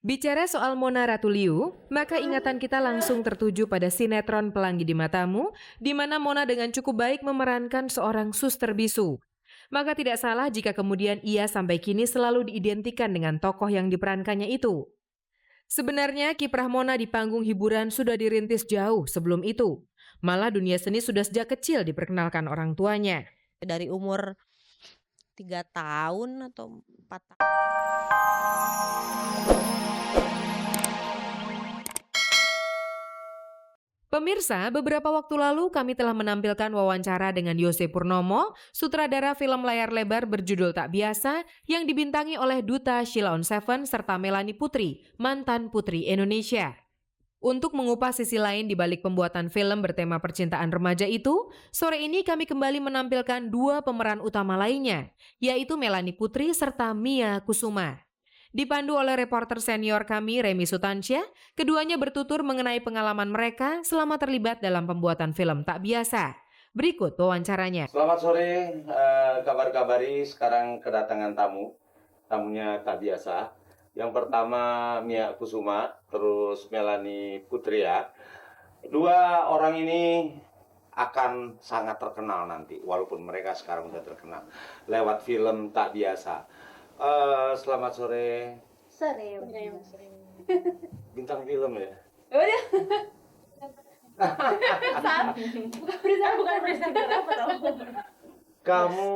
Bicara soal Mona Ratuliu, maka ingatan kita langsung tertuju pada sinetron Pelangi di Matamu, di mana Mona dengan cukup baik memerankan seorang suster bisu. Maka tidak salah jika kemudian ia sampai kini selalu diidentikan dengan tokoh yang diperankannya itu. Sebenarnya kiprah Mona di panggung hiburan sudah dirintis jauh sebelum itu. Malah dunia seni sudah sejak kecil diperkenalkan orang tuanya. Dari umur 3 tahun atau 4 tahun. Pemirsa, beberapa waktu lalu kami telah menampilkan wawancara dengan Yose Purnomo, sutradara film layar lebar berjudul Tak Biasa yang dibintangi oleh Duta Sheila on Seven serta Melanie Putri, mantan Putri Indonesia. Untuk mengupas sisi lain di balik pembuatan film bertema percintaan remaja itu, sore ini kami kembali menampilkan dua pemeran utama lainnya, yaitu Melanie Putri serta Mia Kusuma. Dipandu oleh reporter senior kami, Remy Sutansyah, keduanya bertutur mengenai pengalaman mereka selama terlibat dalam pembuatan film Tak Biasa. Berikut wawancaranya. Selamat sore, kabar-kabari. Sekarang kedatangan tamunya Tak Biasa. Yang pertama Mia Kusuma, terus Melanie Putri ya. Dua orang ini akan sangat terkenal nanti, walaupun mereka sekarang udah terkenal lewat film Tak Biasa. Selamat sore. Sore. Bintang film ya? Udah. Bukan presenter apa tau. Kamu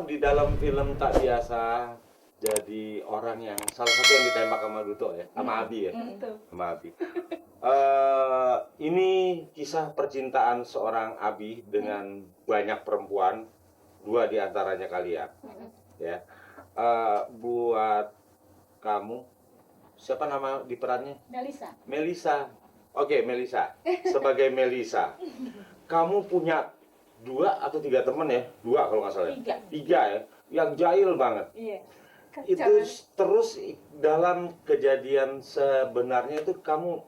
di dalam film Tak Biasa jadi orang yang salah satu yang ditembak sama Duto ya, sama Abi ya, sama Abi. Ini kisah percintaan seorang Abi dengan banyak perempuan, dua diantaranya kalian, ya. Buat kamu, siapa nama di perannya? Melisa. Melisa. Oke, Melisa. Sebagai Melisa, kamu punya 2 atau 3 teman ya? 2 kalau nggak salah. 3. 3 ya, yang jahil banget. Iya. Itu terus dalam kejadian sebenarnya itu kamu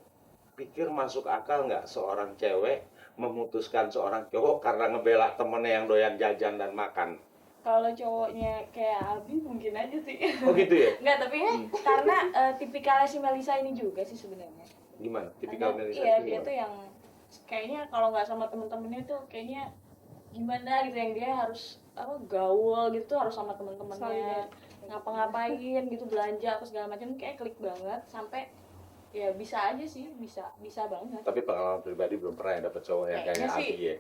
pikir masuk akal nggak seorang cewek memutuskan seorang cowok karena ngebela temennya yang doyan jajan dan makan? Kalau cowoknya kayak Abi mungkin aja sih. Oh gitu ya? Enggak, tapi ya karena tipikalnya si Melisa ini juga sih sebenarnya. Gimana? Tipikal Karena, Melisa iya, itu dia gimana? tuh yang kayaknya kalau nggak sama temen-temennya tuh kayaknya gimana gitu, yang dia harus gaul gitu, harus sama temen-temennya ngapa-ngapain gitu, belanja apa segala macam, kayak klik banget sampai ya bisa aja sih, bisa banget. Tapi pengalaman pribadi belum pernah ya dapet cowok yang kayak Kayaknya sih. Abi ya?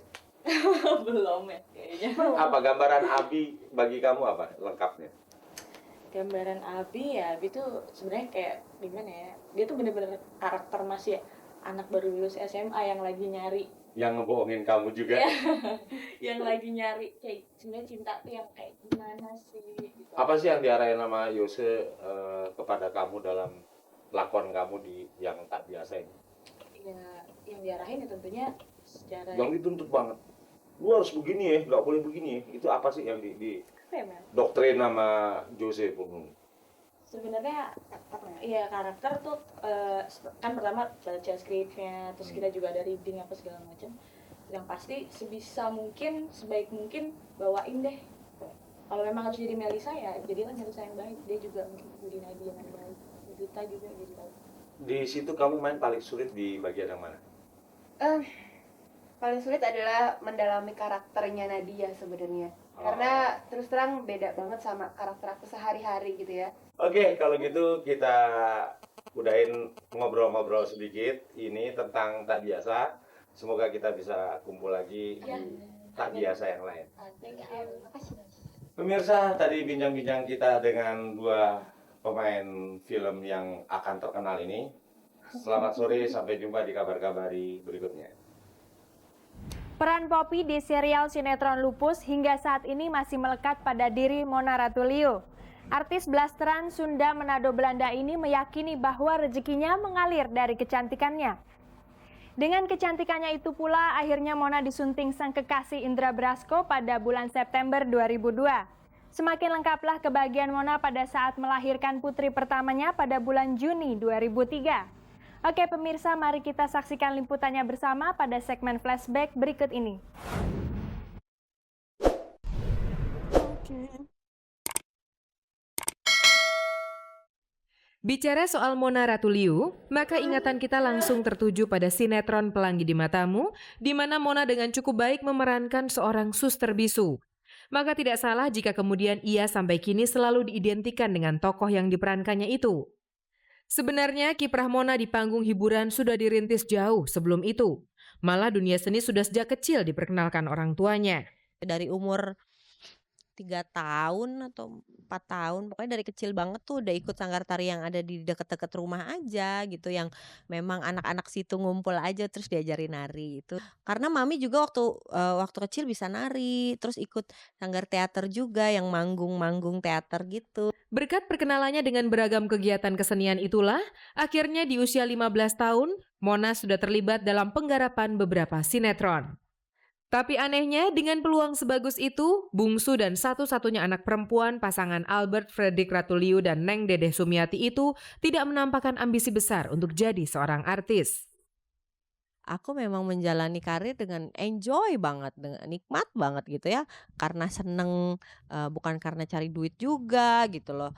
Belum ya kayaknya. Apa gambaran Abi bagi kamu apa lengkapnya? Gambaran Abi ya, Abi tuh sebenarnya kayak gimana ya, dia tuh bener-bener karakter masih anak baru lulus SMA yang lagi nyari, Yang ngebohongin kamu juga? yang lagi nyari kayak sebenarnya cinta tuh yang kayak gimana sih gitu. Apa sih yang diarahin sama Yose kepada kamu dalam lakon kamu di yang Tak Biasa ini? Ya yang diarahin ya tentunya secara Yang dituntut banget. Lu harus begini ya, nggak boleh begini ya. Itu apa sih yang di apa ya, Mel? doktrin sama Jose pun? Sebenarnya apa ya? Iya, karakter tuh kan pertama baca skripnya, terus kita juga ada reading apa segala macam. Yang pasti sebisa mungkin, sebaik mungkin bawain deh. Kalau memang harus jadi Melisa ya jadilah Melisa yang baik. Dia juga mungkin jadi Nadia yang baik. Duta juga jadi baik. Di situ kamu main paling sulit di bagian yang mana? Paling sulit adalah mendalami karakternya Nadia sebenarnya. Karena terus terang beda banget sama karakter aku sehari-hari gitu ya. Oke, kalau gitu kita udahin ngobrol-ngobrol sedikit ini tentang Tak Biasa. Semoga kita bisa kumpul lagi Ya. di Tak Biasa yang lain. Thank you. Makasih. Pemirsa, tadi bincang-bincang kita dengan dua pemain film yang akan terkenal ini. Selamat sore, sampai jumpa di kabar-kabari berikutnya. Peran Poppy di serial sinetron Lupus hingga saat ini masih melekat pada diri Mona Ratuliu. Artis blasteran Sunda Manado Belanda ini meyakini bahwa rezekinya mengalir dari kecantikannya. Dengan kecantikannya itu pula akhirnya Mona disunting sang kekasih Indra Brasko pada bulan September 2002. Semakin lengkaplah kebahagiaan Mona pada saat melahirkan putri pertamanya pada bulan Juni 2003. Oke pemirsa, mari kita saksikan liputannya bersama pada segmen flashback berikut ini. Bicara soal Mona Ratuliu, maka ingatan kita langsung tertuju pada sinetron Pelangi di Matamu, di mana Mona dengan cukup baik memerankan seorang suster bisu. Maka tidak salah jika kemudian ia sampai kini selalu diidentikan dengan tokoh yang diperankannya itu. Sebenarnya kiprah Mona di panggung hiburan sudah dirintis jauh sebelum itu. Malah dunia seni sudah sejak kecil diperkenalkan orang tuanya. Dari umur 3 tahun atau 4 tahun, pokoknya dari kecil banget tuh udah ikut sanggar tari yang ada di deket-deket rumah aja gitu, yang memang anak-anak situ ngumpul aja terus diajarin nari itu. Karena mami juga waktu kecil bisa nari, terus ikut sanggar teater juga yang manggung-manggung teater gitu. Berkat perkenalannya dengan beragam kegiatan kesenian itulah, akhirnya di usia 15 tahun, Mona sudah terlibat dalam penggarapan beberapa sinetron. Tapi anehnya, dengan peluang sebagus itu, bungsu dan satu-satunya anak perempuan pasangan Albert Fredrik Ratuliu dan Neng Dedeh Sumiati itu tidak menampakkan ambisi besar untuk jadi seorang artis. Aku memang menjalani karir dengan enjoy banget, dengan nikmat banget gitu ya. Karena seneng, bukan karena cari duit juga gitu loh.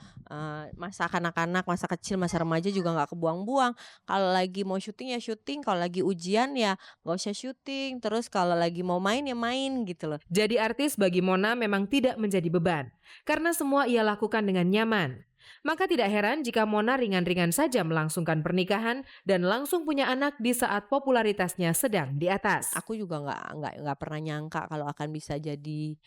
Masa kanak-kanak, masa kecil, masa remaja juga nggak kebuang-buang. Kalau lagi mau syuting ya syuting, kalau lagi ujian ya nggak usah syuting. Terus kalau lagi mau main ya main gitu loh. Jadi artis bagi Mona memang tidak menjadi beban, karena semua ia lakukan dengan nyaman. Maka tidak heran jika Mona ringan-ringan saja melangsungkan pernikahan dan langsung punya anak di saat popularitasnya sedang di atas. Aku juga nggak pernah nyangka kalau akan bisa jadi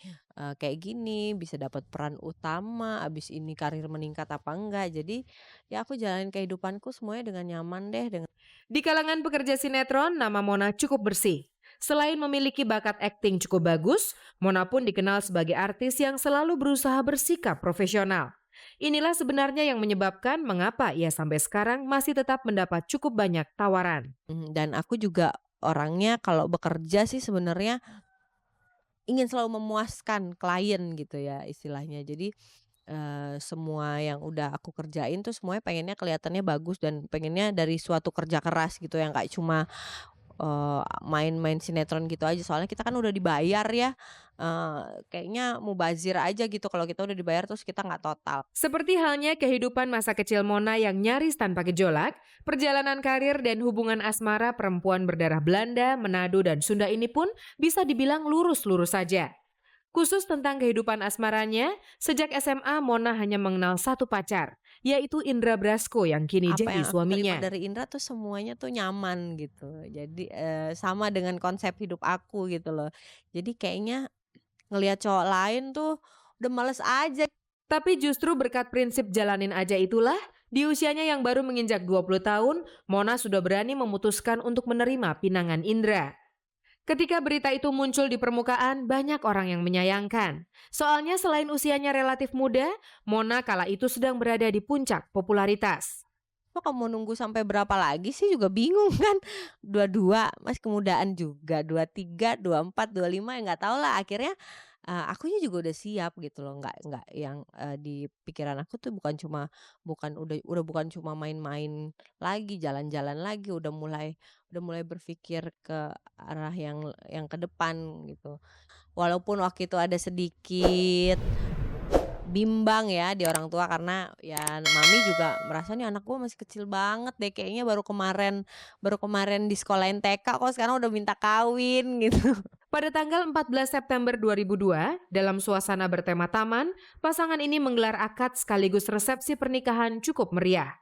kayak gini, bisa dapat peran utama, abis ini karir meningkat apa enggak. Jadi ya aku jalanin kehidupanku semuanya dengan nyaman deh. Di kalangan pekerja sinetron, nama Mona cukup bersih. Selain memiliki bakat akting cukup bagus, Mona pun dikenal sebagai artis yang selalu berusaha bersikap profesional. Inilah sebenarnya yang menyebabkan mengapa ia sampai sekarang masih tetap mendapat cukup banyak tawaran. Dan aku juga orangnya kalau bekerja sih sebenarnya ingin selalu memuaskan klien gitu ya istilahnya. Jadi semua yang udah aku kerjain tuh semuanya pengennya kelihatannya bagus dan pengennya dari suatu kerja keras gitu, yang gak cuma main-main sinetron gitu aja. Soalnya kita kan udah dibayar ya, kayaknya mubazir aja gitu kalau kita udah dibayar terus kita nggak total. Seperti halnya kehidupan masa kecil Mona yang nyaris tanpa gejolak, perjalanan karir dan hubungan asmara perempuan berdarah Belanda, Manado, dan Sunda ini pun bisa dibilang lurus-lurus saja. Khusus tentang kehidupan asmaranya, sejak SMA Mona hanya mengenal satu pacar, yaitu Indra Brasko yang kini Apa jadi yang aku suaminya. terima dari Indra tuh semuanya tuh nyaman gitu. Jadi sama dengan konsep hidup aku gitu loh. Jadi kayaknya ngelihat cowok lain tuh udah males aja. Tapi justru berkat prinsip jalanin aja itulah, di usianya yang baru menginjak 20 tahun, Mona sudah berani memutuskan untuk menerima pinangan Indra. Ketika berita itu muncul di permukaan, banyak orang yang menyayangkan. Soalnya selain usianya relatif muda, Mona kala itu sedang berada di puncak popularitas. Kok kamu nunggu sampai berapa lagi sih, juga bingung kan. 22 masih kemudaan juga, 23, 24, 25 ya nggak tahu lah. Akhirnya akunya juga udah siap gitu loh, nggak yang di pikiran aku tuh bukan cuma main-main lagi, jalan-jalan lagi, udah mulai berpikir ke arah yang ke depan gitu. Walaupun waktu itu ada sedikit bimbang ya di orang tua, karena ya mami juga merasa nih anak gue masih kecil banget deh, kayaknya baru kemarin di sekolahin TK kok sekarang udah minta kawin gitu. Pada tanggal 14 September 2002, dalam suasana bertema taman, pasangan ini menggelar akad sekaligus resepsi pernikahan cukup meriah.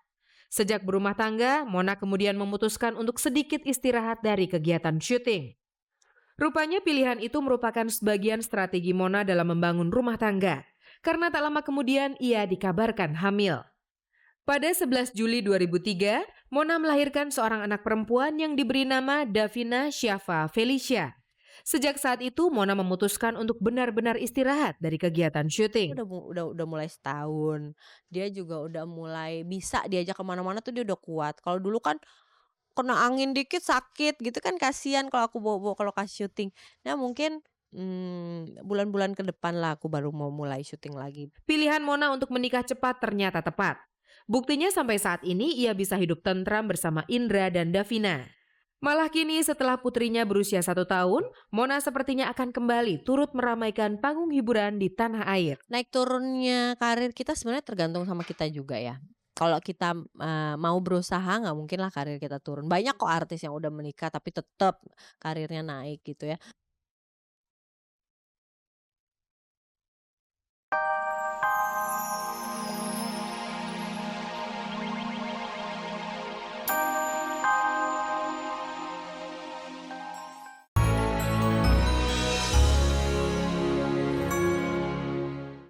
Sejak berumah tangga, Mona kemudian memutuskan untuk sedikit istirahat dari kegiatan syuting. Rupanya pilihan itu merupakan sebagian strategi Mona dalam membangun rumah tangga, karena tak lama kemudian ia dikabarkan hamil. Pada 11 Juli 2003, Mona melahirkan seorang anak perempuan yang diberi nama Davina Syafa Felicia. Sejak saat itu Mona memutuskan untuk benar-benar istirahat dari kegiatan syuting. Udah mulai setahun, dia juga udah mulai bisa diajak kemana-mana tuh, dia udah kuat. Kalau dulu kan kena angin dikit sakit gitu kan, kasihan kalau aku bawa kalau kasih syuting. Nah mungkin bulan-bulan ke depan lah aku baru mau mulai syuting lagi. Pilihan Mona untuk menikah cepat ternyata tepat. Buktinya sampai saat ini ia bisa hidup tentram bersama Indra dan Davina. Malah kini setelah putrinya berusia 1 tahun, Mona sepertinya akan kembali turut meramaikan panggung hiburan di tanah air. Naik turunnya karir kita sebenarnya tergantung sama kita juga ya. kalau kita mau berusaha nggak mungkin lah karir kita turun. Banyak kok artis yang udah menikah tapi tetap karirnya naik gitu ya.